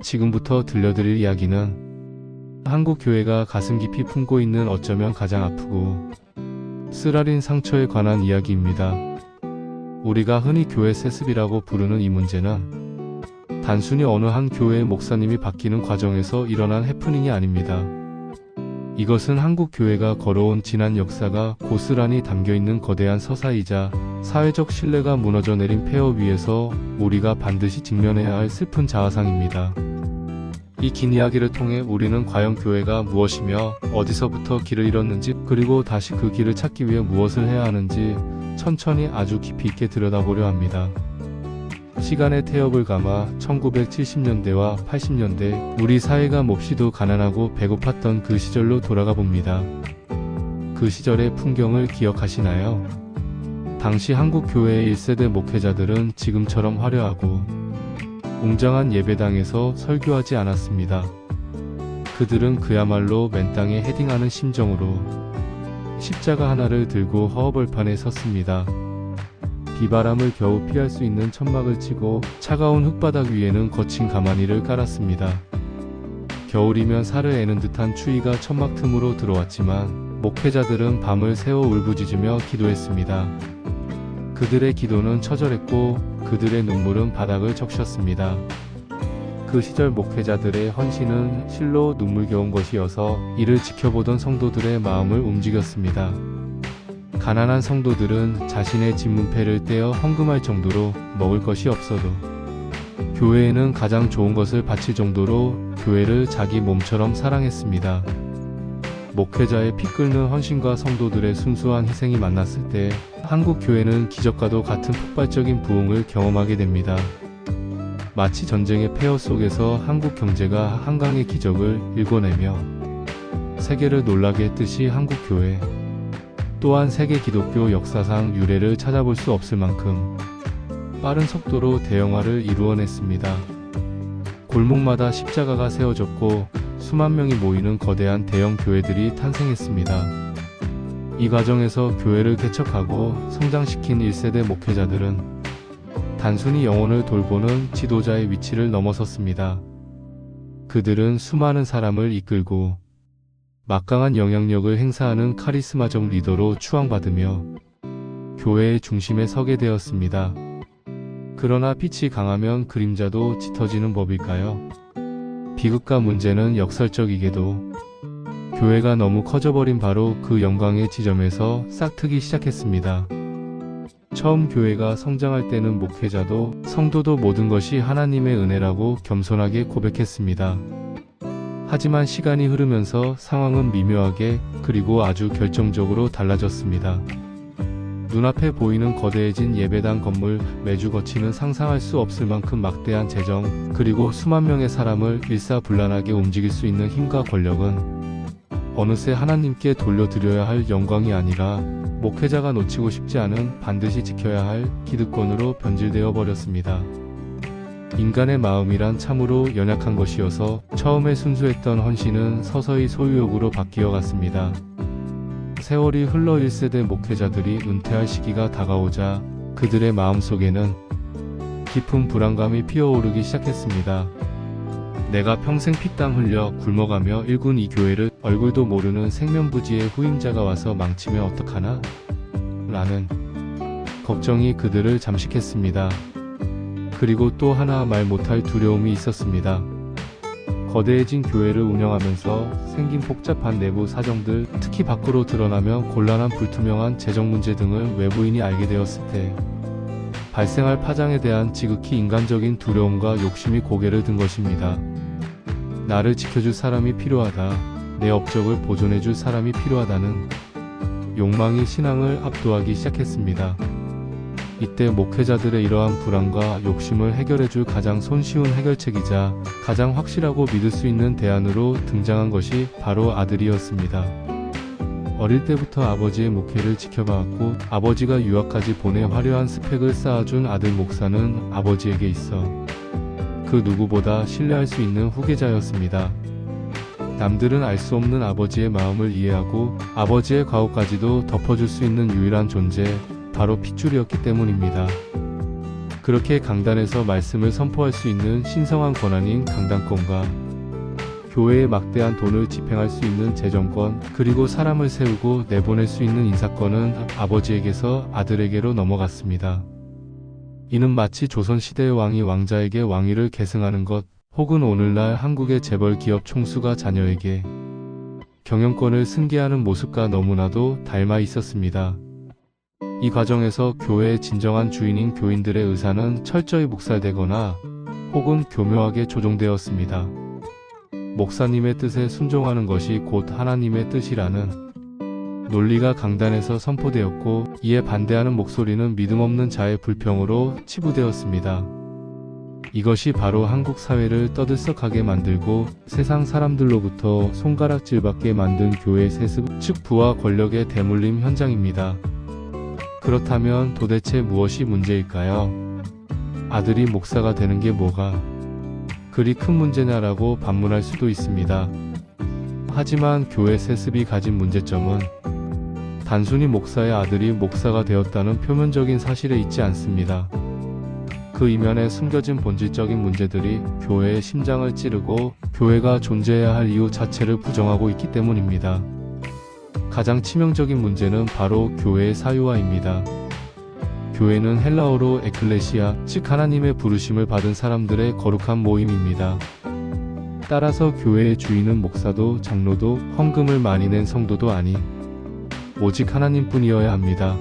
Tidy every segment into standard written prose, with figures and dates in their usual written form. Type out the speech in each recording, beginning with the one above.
지금부터 들려드릴 이야기는 한국 교회가 가슴 깊이 품고 있는 어쩌면 가장 아프고 쓰라린 상처에 관한 이야기입니다. 우리가 흔히 교회 세습이라고 부르는 이 문제는 단순히 어느 한 교회의 목사님이 바뀌는 과정에서 일어난 해프닝이 아닙니다. 이것은 한국 교회가 걸어온 지난 역사가 고스란히 담겨있는 거대한 서사이자 사회적 신뢰가 무너져 내린 폐허 위에서 우리가 반드시 직면해야 할 슬픈 자화상입니다. 이 긴 이야기를 통해 우리는 과연 교회가 무엇이며 어디서부터 길을 잃었는지, 그리고 다시 그 길을 찾기 위해 무엇을 해야 하는지 천천히 아주 깊이 있게 들여다보려 합니다. 시간의 태엽을 감아 1970년대와 80년대 우리 사회가 몹시도 가난하고 배고팠던 그 시절로 돌아가 봅니다. 그 시절의 풍경을 기억하시나요? 당시 한국 교회의 1세대 목회자들은 지금처럼 화려하고 웅장한 예배당에서 설교하지 않았습니다. 그들은 그야말로 맨 땅에 헤딩하는 심정으로 십자가 하나를 들고 허허벌판에 섰습니다. 비바람을 겨우 피할 수 있는 천막을 치고 차가운 흙바닥 위에는 거친 가마니를 깔았습니다. 겨울이면 살을 애는 듯한 추위가 천막 틈으로 들어왔지만 목회자들은 밤을 새워 울부짖으며 기도했습니다. 그들의 기도는 처절했고 그들의 눈물은 바닥을 적셨습니다. 그 시절 목회자들의 헌신은 실로 눈물겨운 것이어서 이를 지켜보던 성도들의 마음을 움직였습니다. 가난한 성도들은 자신의 집 문패를 떼어 헌금할 정도로 먹을 것이 없어도 교회에는 가장 좋은 것을 바칠 정도로 교회를 자기 몸처럼 사랑했습니다. 목회자의 피 끓는 헌신과 성도들의 순수한 희생이 만났을 때 한국 교회는 기적과도 같은 폭발적인 부흥을 경험하게 됩니다. 마치 전쟁의 폐허 속에서 한국 경제가 한강의 기적을 일궈내며 세계를 놀라게 했듯이 한국 교회 또한 세계 기독교 역사상 유례를 찾아볼 수 없을 만큼 빠른 속도로 대형화를 이루어냈습니다. 골목마다 십자가가 세워졌고 수만 명이 모이는 거대한 대형 교회들이 탄생했습니다. 이 과정에서 교회를 개척하고 성장시킨 1세대 목회자들은 단순히 영혼을 돌보는 지도자의 위치를 넘어섰습니다. 그들은 수많은 사람을 이끌고 막강한 영향력을 행사하는 카리스마적 리더로 추앙받으며 교회의 중심에 서게 되었습니다. 그러나 빛이 강하면 그림자도 짙어지는 법일까요? 비극과 문제는 역설적이게도 교회가 너무 커져버린 바로 그 영광의 지점에서 싹트기 시작했습니다. 처음 교회가 성장할 때는 목회자도 성도도 모든 것이 하나님의 은혜라고 겸손하게 고백했습니다. 하지만 시간이 흐르면서 상황은 미묘하게 그리고 아주 결정적으로 달라졌습니다. 눈앞에 보이는 거대해진 예배당 건물, 매주 거치는 상상할 수 없을 만큼 막대한 재정, 그리고 수만 명의 사람을 일사불란하게 움직일 수 있는 힘과 권력은 어느새 하나님께 돌려드려야 할 영광이 아니라 목회자가 놓치고 싶지 않은 반드시 지켜야 할 기득권으로 변질되어 버렸습니다. 인간의 마음이란 참으로 연약한 것이어서 처음에 순수했던 헌신은 서서히 소유욕으로 바뀌어 갔습니다. 세월이 흘러 1세대 목회자들이 은퇴할 시기가 다가오자 그들의 마음속에는 깊은 불안감이 피어오르기 시작했습니다. 내가 평생 피땀 흘려 굶어가며 일군 이 교회를 얼굴도 모르는 생면부지의 후임자가 와서 망치면 어떡하나? 라는 걱정이 그들을 잠식했습니다. 그리고 또 하나 말 못할 두려움이 있었습니다. 거대해진 교회를 운영하면서 생긴 복잡한 내부 사정들, 특히 밖으로 드러나면 곤란한 불투명한 재정 문제 등을 외부인이 알게 되었을 때 발생할 파장에 대한 지극히 인간적인 두려움과 욕심이 고개를 든 것입니다. 나를 지켜줄 사람이 필요하다, 내 업적을 보존해줄 사람이 필요하다는 욕망이 신앙을 압도하기 시작했습니다. 이때 목회자들의 이러한 불안과 욕심을 해결해줄 가장 손쉬운 해결책이자 가장 확실하고 믿을 수 있는 대안으로 등장한 것이 바로 아들이었습니다. 어릴 때부터 아버지의 목회를 지켜봐왔고 아버지가 유학까지 보내 화려한 스펙을 쌓아준 아들 목사는 아버지에게 있어 그 누구보다 신뢰할 수 있는 후계자였습니다. 남들은 알 수 없는 아버지의 마음을 이해하고 아버지의 과오까지도 덮어줄 수 있는 유일한 존재, 바로 핏줄이었기 때문입니다. 그렇게 강단에서 말씀을 선포할 수 있는 신성한 권한인 강단권과 교회에 막대한 돈을 집행할 수 있는 재정권, 그리고 사람을 세우고 내보낼 수 있는 인사권은 아버지에게서 아들에게로 넘어갔습니다. 이는 마치 조선시대의 왕이 왕자에게 왕위를 계승하는 것, 혹은 오늘날 한국의 재벌 기업 총수가 자녀에게 경영권을 승계하는 모습과 너무나도 닮아 있었습니다. 이 과정에서 교회의 진정한 주인인 교인들의 의사는 철저히 묵살되거나 혹은 교묘하게 조종되었습니다. 목사님의 뜻에 순종하는 것이 곧 하나님의 뜻이라는 논리가 강단에서 선포되었고, 이에 반대하는 목소리는 믿음 없는 자의 불평으로 치부되었습니다. 이것이 바로 한국 사회를 떠들썩하게 만들고 세상 사람들로부터 손가락질받게 만든 교회의 세습, 즉 부와 권력의 대물림 현장입니다. 그렇다면 도대체 무엇이 문제일까요? 아들이 목사가 되는 게 뭐가 그리 큰 문제냐라고 반문할 수도 있습니다. 하지만 교회 세습이 가진 문제점은 단순히 목사의 아들이 목사가 되었다는 표면적인 사실에 있지 않습니다. 그 이면에 숨겨진 본질적인 문제들이 교회의 심장을 찌르고 교회가 존재해야 할 이유 자체를 부정하고 있기 때문입니다. 가장 치명적인 문제는 바로 교회의 사유화입니다. 교회는 헬라어로 에클레시아, 즉 하나님의 부르심을 받은 사람들의 거룩한 모임입니다. 따라서 교회의 주인은 목사도 장로도 헌금을 많이 낸 성도도 아니 오직 하나님뿐이어야 합니다.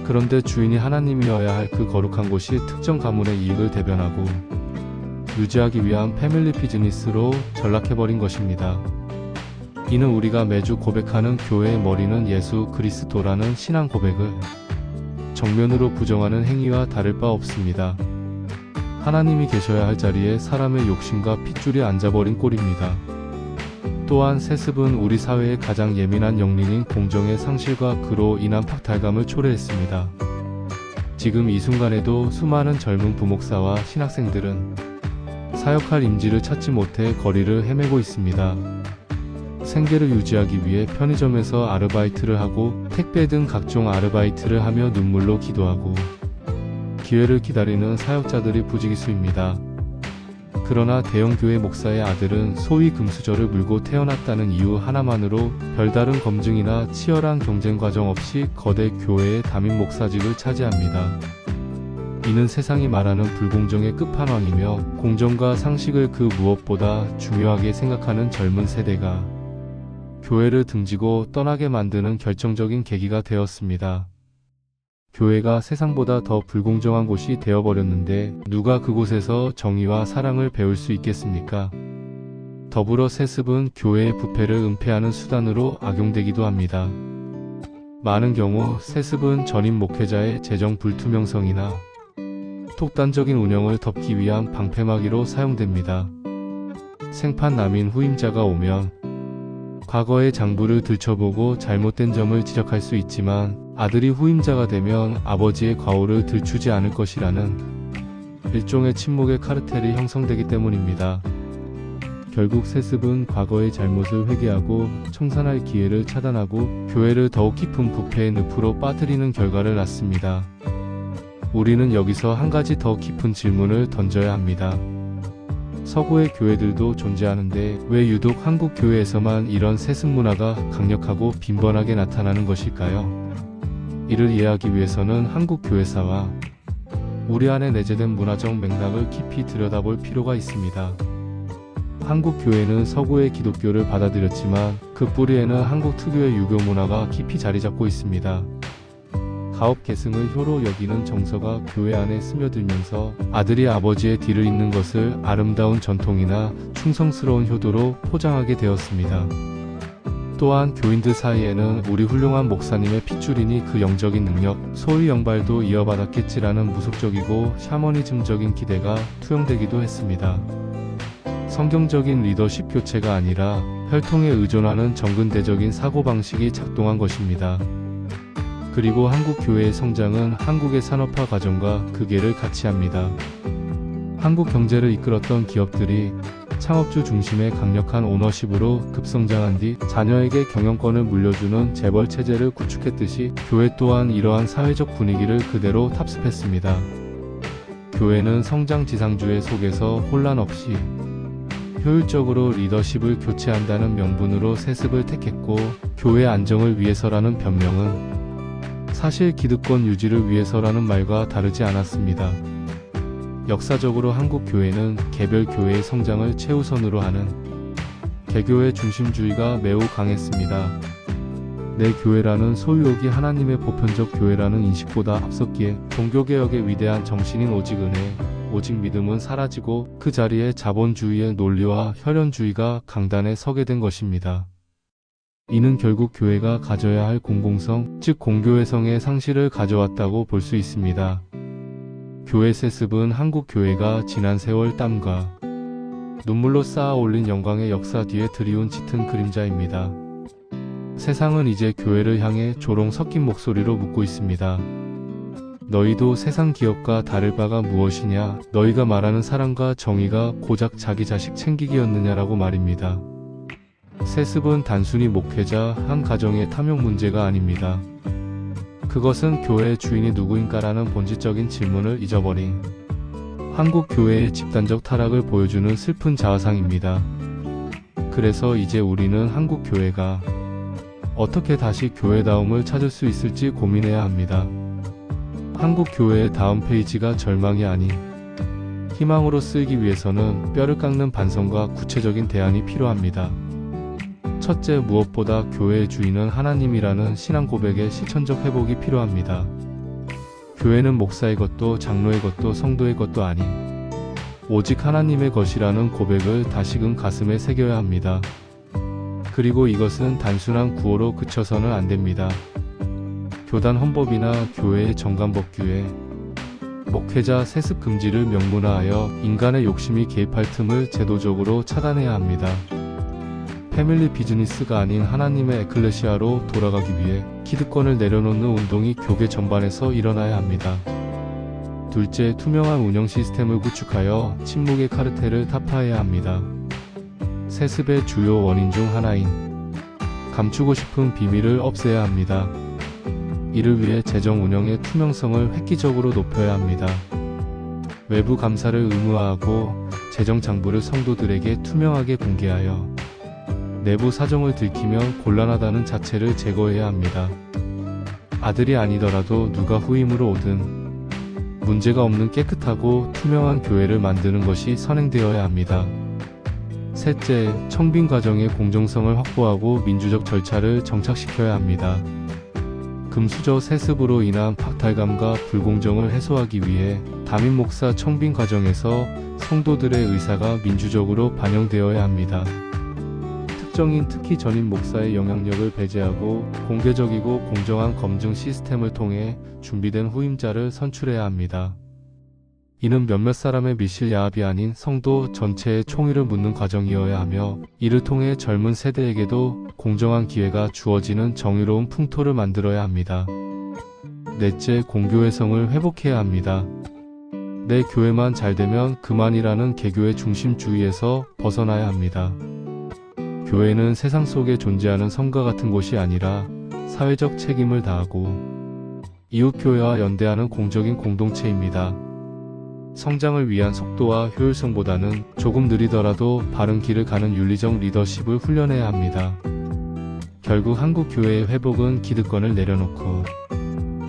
그런데 주인이 하나님이어야 할 그 거룩한 곳이 특정 가문의 이익을 대변하고 유지하기 위한 패밀리 비즈니스로 전락해버린 것입니다. 이는 우리가 매주 고백하는 교회의 머리는 예수 그리스도라는 신앙 고백을 정면으로 부정하는 행위와 다를 바 없습니다. 하나님이 계셔야 할 자리에 사람의 욕심과 핏줄이 앉아버린 꼴입니다. 또한 세습은 우리 사회의 가장 예민한 영린인 공정의 상실과 그로 인한 박탈감을 초래했습니다. 지금 이 순간에도 수많은 젊은 부목사와 신학생들은 사역할 임지를 찾지 못해 거리를 헤매고 있습니다. 생계를 유지하기 위해 편의점에서 아르바이트를 하고 택배 등 각종 아르바이트를 하며 눈물로 기도하고 기회를 기다리는 사역자들이 부지기수입니다. 그러나 대형교회 목사의 아들은 소위 금수저를 물고 태어났다는 이유 하나만으로 별다른 검증이나 치열한 경쟁 과정 없이 거대 교회의 담임 목사직을 차지합니다. 이는 세상이 말하는 불공정의 끝판왕이며 공정과 상식을 그 무엇보다 중요하게 생각하는 젊은 세대가 교회를 등지고 떠나게 만드는 결정적인 계기가 되었습니다. 교회가 세상보다 더 불공정한 곳이 되어버렸는데 누가 그곳에서 정의와 사랑을 배울 수 있겠습니까? 더불어 세습은 교회의 부패를 은폐하는 수단으로 악용되기도 합니다. 많은 경우 세습은 전임 목회자의 재정 불투명성이나 독단적인 운영을 덮기 위한 방패막이로 사용됩니다. 생판 남인 후임자가 오면 과거의 장부를 들춰보고 잘못된 점을 지적할 수 있지만 아들이 후임자가 되면 아버지의 과오를 들추지 않을 것이라는 일종의 침묵의 카르텔이 형성되기 때문입니다. 결국 세습은 과거의 잘못을 회개하고 청산할 기회를 차단하고 교회를 더욱 깊은 부패의 늪으로 빠뜨리는 결과를 낳습니다. 우리는 여기서 한 가지 더 깊은 질문을 던져야 합니다. 서구의 교회들도 존재하는데 왜 유독 한국 교회에서만 이런 세습 문화가 강력하고 빈번하게 나타나는 것일까요? 이를 이해하기 위해서는 한국 교회사와 우리 안에 내재된 문화적 맥락을 깊이 들여다볼 필요가 있습니다. 한국 교회는 서구의 기독교를 받아들였지만 그 뿌리에는 한국 특유의 유교 문화가 깊이 자리 잡고 있습니다. 가업 계승을 효로 여기는 정서가 교회 안에 스며들면서 아들이 아버지의 뒤를 잇는 것을 아름다운 전통이나 충성스러운 효도로 포장하게 되었습니다. 또한 교인들 사이에는 우리 훌륭한 목사님의 핏줄이니 그 영적인 능력, 소위 영발도 이어받았겠지라는 무속적이고 샤머니즘적인 기대가 투영되기도 했습니다. 성경적인 리더십 교체가 아니라 혈통에 의존하는 정근대적인 사고방식이 작동한 것입니다. 그리고 한국 교회의 성장은 한국의 산업화 과정과 그 궤를 같이 합니다. 한국 경제를 이끌었던 기업들이 창업주 중심의 강력한 오너십으로 급성장한 뒤 자녀에게 경영권을 물려주는 재벌 체제를 구축했듯이 교회 또한 이러한 사회적 분위기를 그대로 탑습했습니다. 교회는 성장지상주의 속에서 혼란 없이 효율적으로 리더십을 교체한다는 명분으로 세습을 택했고, 교회 안정을 위해서라는 변명은 사실 기득권 유지를 위해서라는 말과 다르지 않았습니다. 역사적으로 한국 교회는 개별 교회의 성장을 최우선으로 하는 개교의 중심주의가 매우 강했습니다. 내 교회라는 소유욕이 하나님의 보편적 교회라는 인식보다 앞섰기에 종교개혁의 위대한 정신인 오직 은혜, 오직 믿음은 사라지고 그 자리에 자본주의의 논리와 혈연주의가 강단에 서게 된 것입니다. 이는 결국 교회가 가져야 할 공공성, 즉 공교회성의 상실을 가져왔다고 볼 수 있습니다. 교회 세습은 한국 교회가 지난 세월 땀과 눈물로 쌓아 올린 영광의 역사 뒤에 드리운 짙은 그림자입니다. 세상은 이제 교회를 향해 조롱 섞인 목소리로 묻고 있습니다. 너희도 세상 기업과 다를 바가 무엇이냐? 너희가 말하는 사랑과 정의가 고작 자기 자식 챙기기였느냐라고 말입니다. 세습은 단순히 목회자 한 가정의 탐욕 문제가 아닙니다. 그것은 교회의 주인이 누구인가라는 본질적인 질문을 잊어버린 한국 교회의 집단적 타락을 보여주는 슬픈 자화상입니다. 그래서 이제 우리는 한국 교회가 어떻게 다시 교회다움을 찾을 수 있을지 고민해야 합니다. 한국 교회의 다음 페이지가 절망이 아닌 희망으로 쓰이기 위해서는 뼈를 깎는 반성과 구체적인 대안이 필요합니다. 첫째, 무엇보다 교회의 주인은 하나님이라는 신앙 고백의 실천적 회복이 필요합니다. 교회는 목사의 것도 장로의 것도 성도의 것도 아닌 오직 하나님의 것이라는 고백을 다시금 가슴에 새겨야 합니다. 그리고 이것은 단순한 구호로 그쳐서는 안 됩니다. 교단 헌법이나 교회의 정관법규에 목회자 세습 금지를 명문화하여 인간의 욕심이 개입할 틈을 제도적으로 차단해야 합니다. 패밀리 비즈니스가 아닌 하나님의 에클레시아로 돌아가기 위해 기득권을 내려놓는 운동이 교계 전반에서 일어나야 합니다. 둘째, 투명한 운영 시스템을 구축하여 침묵의 카르텔을 타파해야 합니다. 세습의 주요 원인 중 하나인 감추고 싶은 비밀을 없애야 합니다. 이를 위해 재정 운영의 투명성을 획기적으로 높여야 합니다. 외부 감사를 의무화하고 재정 장부를 성도들에게 투명하게 공개하여 내부 사정을 들키면 곤란하다는 자체를 제거해야 합니다. 아들이 아니더라도 누가 후임으로 오든 문제가 없는 깨끗하고 투명한 교회를 만드는 것이 선행되어야 합니다. 셋째, 청빙 과정의 공정성을 확보하고 민주적 절차를 정착시켜야 합니다. 금수저 세습으로 인한 박탈감과 불공정을 해소하기 위해 담임 목사 청빙 과정에서 성도들의 의사가 민주적으로 반영되어야 합니다. 특정인 특히 전임 목사의 영향력을 배제하고 공개적이고 공정한 검증 시스템을 통해 준비된 후임자를 선출해야 합니다. 이는 몇몇 사람의 밀실 야합이 아닌 성도 전체의 총의를 묻는 과정이어야 하며 이를 통해 젊은 세대에게도 공정한 기회가 주어지는 정의로운 풍토를 만들어야 합니다. 넷째, 공교회성을 회복해야 합니다. 내 교회만 잘되면 그만이라는 개교의 중심주의에서 벗어나야 합니다. 교회는 세상 속에 존재하는 성과 같은 곳이 아니라 사회적 책임을 다하고 이웃교회와 연대하는 공적인 공동체입니다. 성장을 위한 속도와 효율성보다는 조금 느리더라도 바른 길을 가는 윤리적 리더십을 훈련해야 합니다. 결국 한국 교회의 회복은 기득권을 내려놓고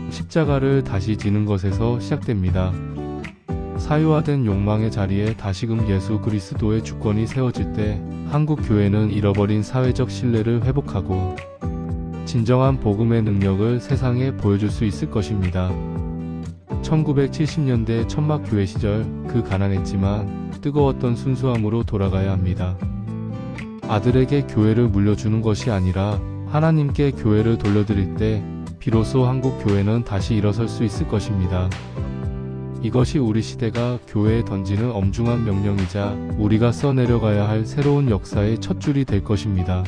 십자가를 다시 지는 것에서 시작됩니다. 사유화된 욕망의 자리에 다시금 예수 그리스도의 주권이 세워질 때 한국 교회는 잃어버린 사회적 신뢰를 회복하고 진정한 복음의 능력을 세상에 보여줄 수 있을 것입니다. 1970년대 천막교회 시절 그 가난했지만 뜨거웠던 순수함으로 돌아가야 합니다. 아들에게 교회를 물려주는 것이 아니라 하나님께 교회를 돌려드릴 때 비로소 한국 교회는 다시 일어설 수 있을 것입니다. 이것이 우리 시대가 교회에 던지는 엄중한 명령이자 우리가 써내려가야 할 새로운 역사의 첫 줄이 될 것입니다.